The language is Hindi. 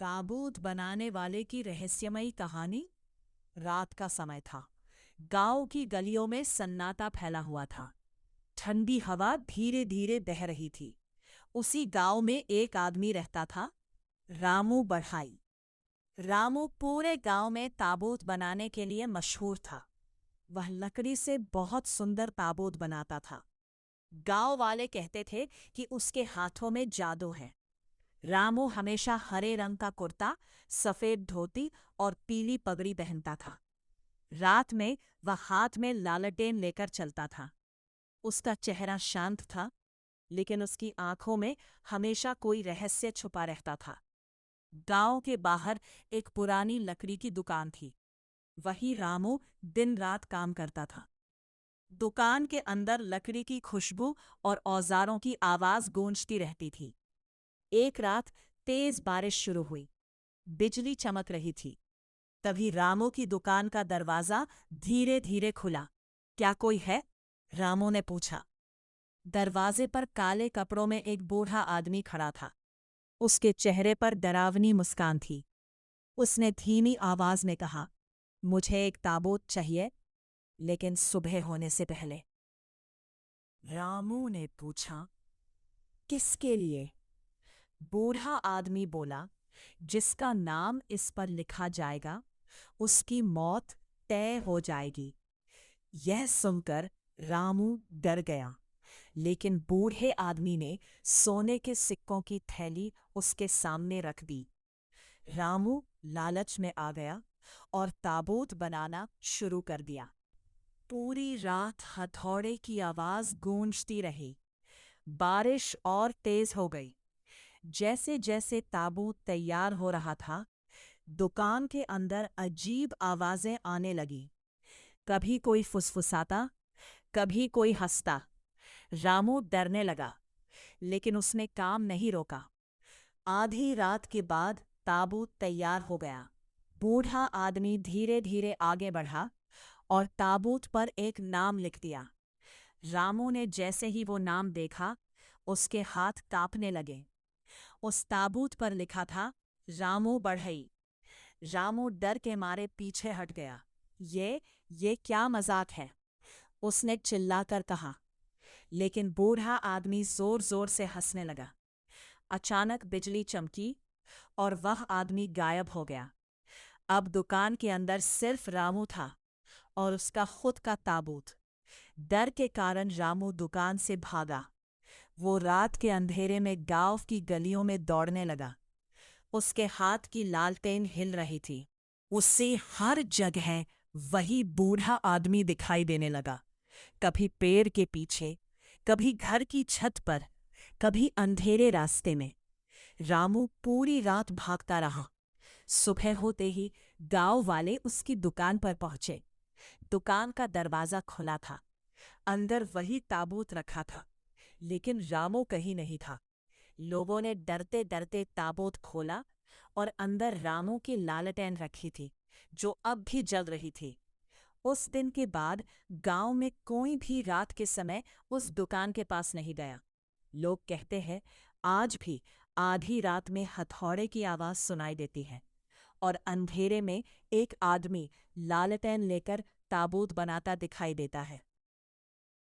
ताबूत बनाने वाले की रहस्यमयी कहानी। रात का समय था। गांव की गलियों में सन्नाटा फैला हुआ था। ठंडी हवा धीरे धीरे बह रही थी। उसी गांव में एक आदमी रहता था, रामू बढ़ाई। रामू पूरे गांव में ताबूत बनाने के लिए मशहूर था। वह लकड़ी से बहुत सुंदर ताबूत बनाता था। गांव वाले कहते थे कि उसके हाथों में जादू है। रामू हमेशा हरे रंग का कुर्ता, सफेद धोती और पीली पगड़ी पहनता था। रात में वह हाथ में लालटेन लेकर चलता था। उसका चेहरा शांत था, लेकिन उसकी आंखों में हमेशा कोई रहस्य छुपा रहता था। गांव के बाहर एक पुरानी लकड़ी की दुकान थी। वही रामू दिन रात काम करता था। दुकान के अंदर लकड़ी की खुशबू और औजारों की आवाज गूंजती रहती थी। एक रात तेज बारिश शुरू हुई। बिजली चमक रही थी। तभी रामू की दुकान का दरवाजा धीरे धीरे खुला। क्या कोई है? रामू ने पूछा। दरवाजे पर काले कपड़ों में एक बूढ़ा आदमी खड़ा था। उसके चेहरे पर डरावनी मुस्कान थी। उसने धीमी आवाज में कहा, मुझे एक ताबूत चाहिए, लेकिन सुबह होने से पहले। रामू ने पूछा, किसके लिए? बूढ़ा आदमी बोला, जिसका नाम इस पर लिखा जाएगा, उसकी मौत तय हो जाएगी। यह सुनकर रामू डर गया, लेकिन बूढ़े आदमी ने सोने के सिक्कों की थैली उसके सामने रख दी। रामू लालच में आ गया और ताबूत बनाना शुरू कर दिया। पूरी रात हथौड़े की आवाज गूंजती रही। बारिश और तेज हो गई। जैसे जैसे ताबूत तैयार हो रहा था, दुकान के अंदर अजीब आवाजें आने लगी। कभी कोई फुसफुसाता, कभी कोई हंसता। रामू डरने लगा, लेकिन उसने काम नहीं रोका। आधी रात के बाद ताबूत तैयार हो गया। बूढ़ा आदमी धीरे धीरे आगे बढ़ा और ताबूत पर एक नाम लिख दिया। रामू ने जैसे ही वो नाम देखा, उसके हाथ कांपने लगे। उस ताबूत पर लिखा था, रामू बढ़ई। रामू डर के मारे पीछे हट गया। ये क्या मजाक है? उसने चिल्लाकर कहा। लेकिन बूढ़ा आदमी जोर जोर से हंसने लगा। अचानक बिजली चमकी और वह आदमी गायब हो गया। अब दुकान के अंदर सिर्फ रामू था और उसका खुद का ताबूत। डर के कारण रामू दुकान से भागा। वो रात के अंधेरे में गांव की गलियों में दौड़ने लगा। उसके हाथ की लालटेन हिल रही थी। उससे हर जगह वही बूढ़ा आदमी दिखाई देने लगा। कभी पेड़ के पीछे, कभी घर की छत पर, कभी अंधेरे रास्ते में। रामू पूरी रात भागता रहा। सुबह होते ही गांव वाले उसकी दुकान पर पहुंचे। दुकान का दरवाजा खुला था। अंदर वही ताबूत रखा था, लेकिन रामू कहीं नहीं था। लोगों ने डरते डरते ताबूत खोला और अंदर रामू की लालटेन रखी थी, जो अब भी जल रही थी। उस दिन के बाद गांव में कोई भी रात के समय उस दुकान के पास नहीं गया। लोग कहते हैं, आज भी आधी रात में हथौड़े की आवाज सुनाई देती है और अंधेरे में एक आदमी लालटेन लेकर ताबूत बनाता दिखाई देता है।